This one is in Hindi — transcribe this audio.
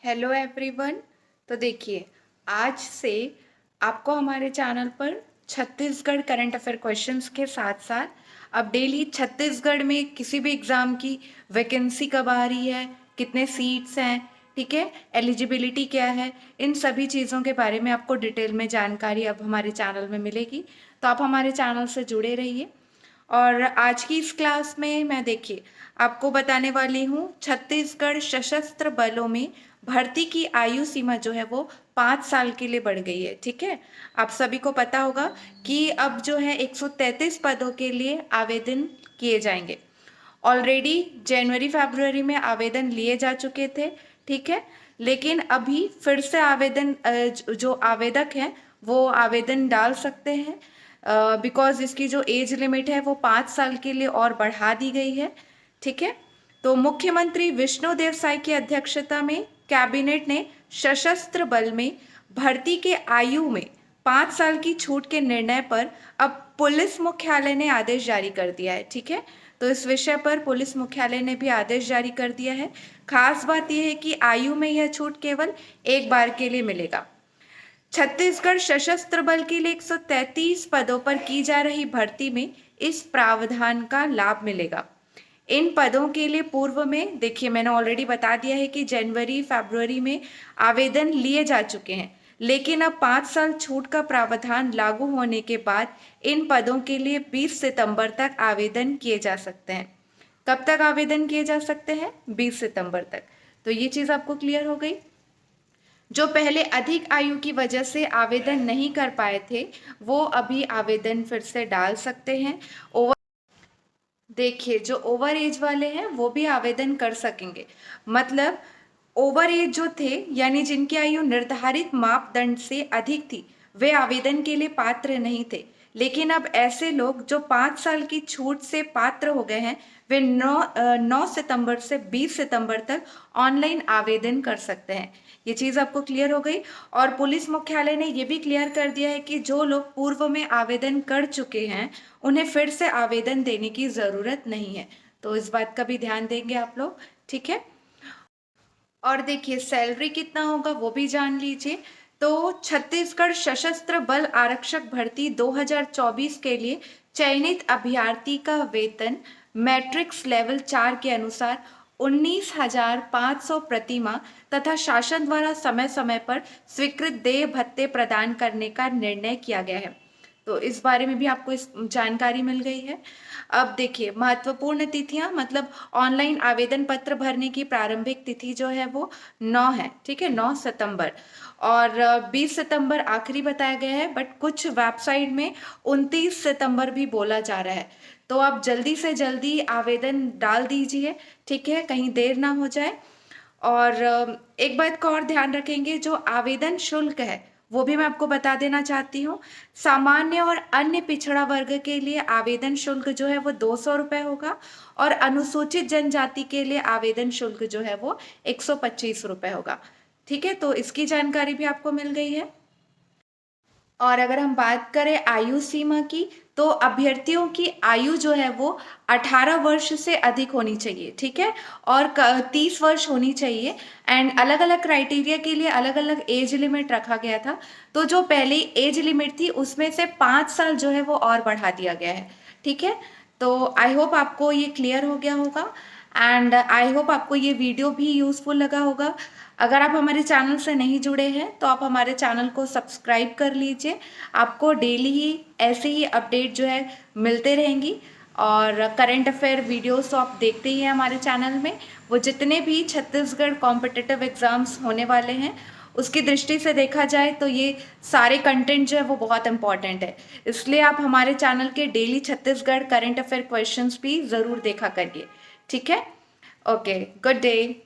Hello everyone. तो देखिए, आज से आपको हमारे चैनल पर छत्तीसगढ़ करंट अफेयर क्वेश्चंस के साथ साथ अब डेली छत्तीसगढ़ में किसी भी एग्ज़ाम की वैकेंसी कब आ रही है, कितने सीट्स हैं, ठीक है, एलिजिबिलिटी क्या है, इन सभी चीज़ों के बारे में आपको डिटेल में जानकारी अब हमारे चैनल में मिलेगी। तो आप हमारे चैनल से जुड़े रहिए। और आज की इस क्लास में मैं देखिए आपको बताने वाली हूँ छत्तीसगढ़ सशस्त्र बलों में भर्ती की आयु सीमा जो है वो 5 साल के लिए बढ़ गई है। ठीक है, आप सभी को पता होगा कि अब जो है 133 पदों के लिए आवेदन किए जाएंगे। ऑलरेडी जनवरी फरवरी में आवेदन लिए जा चुके थे, ठीक है, लेकिन अभी फिर से आवेदन जो आवेदक हैं वो आवेदन डाल सकते हैं बिकॉज इसकी जो एज लिमिट है वो 5 साल के लिए और बढ़ा दी गई है। ठीक है, तो मुख्यमंत्री विष्णुदेव साय की अध्यक्षता में कैबिनेट ने सशस्त्र बल में भर्ती के आयु में 5 साल की छूट के निर्णय पर अब पुलिस मुख्यालय ने आदेश जारी कर दिया है। ठीक है, तो इस विषय पर पुलिस मुख्यालय ने भी आदेश जारी कर दिया है। खास बात यह है कि आयु में यह छूट केवल एक बार के लिए मिलेगा। छत्तीसगढ़ सशस्त्र बल के लिए 133 पदों पर की जा रही भर्ती में इस प्रावधान का लाभ मिलेगा। इन पदों के लिए पूर्व में देखिए मैंने ऑलरेडी बता दिया है कि जनवरी फरवरी में आवेदन लिए जा चुके हैं, लेकिन अब 5 साल छूट का प्रावधान लागू होने के बाद इन पदों के लिए 20 सितंबर तक आवेदन किए जा सकते हैं। कब तक आवेदन किए जा सकते हैं? 20 सितंबर तक। तो ये चीज़ आपको क्लियर हो गई। जो पहले अधिक आयु की वजह से आवेदन नहीं कर पाए थे वो अभी आवेदन फिर से डाल सकते हैं। ओवर देखिए, जो ओवर एज वाले हैं वो भी आवेदन कर सकेंगे। मतलब ओवर एज जो थे यानी जिनकी आयु निर्धारित मापदंड से अधिक थी वे आवेदन के लिए पात्र नहीं थे, लेकिन अब ऐसे लोग जो 5 साल की छूट से पात्र हो गए हैं वे 9 सितंबर से 20 सितंबर तक ऑनलाइन आवेदन कर सकते हैं। ये चीज़ आपको क्लियर हो गई। और पुलिस मुख्यालय ने ये भी क्लियर कर दिया है कि जो लोग पूर्व में आवेदन कर चुके हैं उन्हें फिर से आवेदन देने की ज़रूरत नहीं है। तो इस बात का भी ध्यान देंगे आप लोग। ठीक है, और देखिए सैलरी कितना होगा वो भी जान लीजिए। तो छत्तीसगढ़ सशस्त्र बल आरक्षक भर्ती 2024 के लिए चयनित अभ्यर्थी का वेतन मैट्रिक्स लेवल 4 के अनुसार 19,500 प्रति माह तथा शासन द्वारा समय समय पर स्वीकृत देय भत्ते प्रदान करने का निर्णय किया गया है। तो इस बारे में भी आपको इस जानकारी मिल गई है। अब देखिए महत्वपूर्ण तिथियां, मतलब ऑनलाइन आवेदन पत्र भरने की प्रारंभिक तिथि जो है वो 9 है। ठीक है, 9 सितंबर, और 20 सितंबर आखिरी बताया गया है, बट कुछ वेबसाइट में 29 सितंबर भी बोला जा रहा है। तो आप जल्दी से जल्दी आवेदन डाल दीजिए, ठीक है, कहीं देर ना हो जाए। और एक बात का और ध्यान रखेंगे, जो आवेदन शुल्क है वो भी मैं आपको बता देना चाहती हूँ। सामान्य और अन्य पिछड़ा वर्ग के लिए आवेदन शुल्क जो है वो 200 रुपये होगा, और अनुसूचित जनजाति के लिए आवेदन शुल्क जो है वो 125 रुपये होगा। ठीक है, तो इसकी जानकारी भी आपको मिल गई है। और अगर हम बात करें आयु सीमा की, तो अभ्यर्थियों की आयु जो है वो 18 वर्ष से अधिक होनी चाहिए। ठीक है, और 30 वर्ष होनी चाहिए। एंड अलग अलग क्राइटेरिया के लिए अलग अलग एज लिमिट रखा गया था। तो जो पहले एज लिमिट थी उसमें से 5 साल जो है वो और बढ़ा दिया गया है। ठीक है, तो आई होप आपको ये क्लियर हो गया होगा एंड आई होप आपको ये वीडियो भी यूज़फुल लगा होगा। अगर आप हमारे चैनल से नहीं जुड़े हैं तो आप हमारे चैनल को सब्सक्राइब कर लीजिए। आपको डेली ही ऐसे ही अपडेट जो है मिलते रहेंगी। और करंट अफेयर वीडियोस तो आप देखते ही हैं हमारे चैनल में। वो जितने भी छत्तीसगढ़ कॉम्पिटिटिव एग्ज़ाम्स होने वाले हैं उसकी दृष्टि से देखा जाए तो ये सारे कंटेंट जो है वो बहुत इंपॉर्टेंट है। इसलिए आप हमारे चैनल के daily Chhattisgarh current affair questions भी ज़रूर देखा करिए। ठीक है, ओके, गुड डे।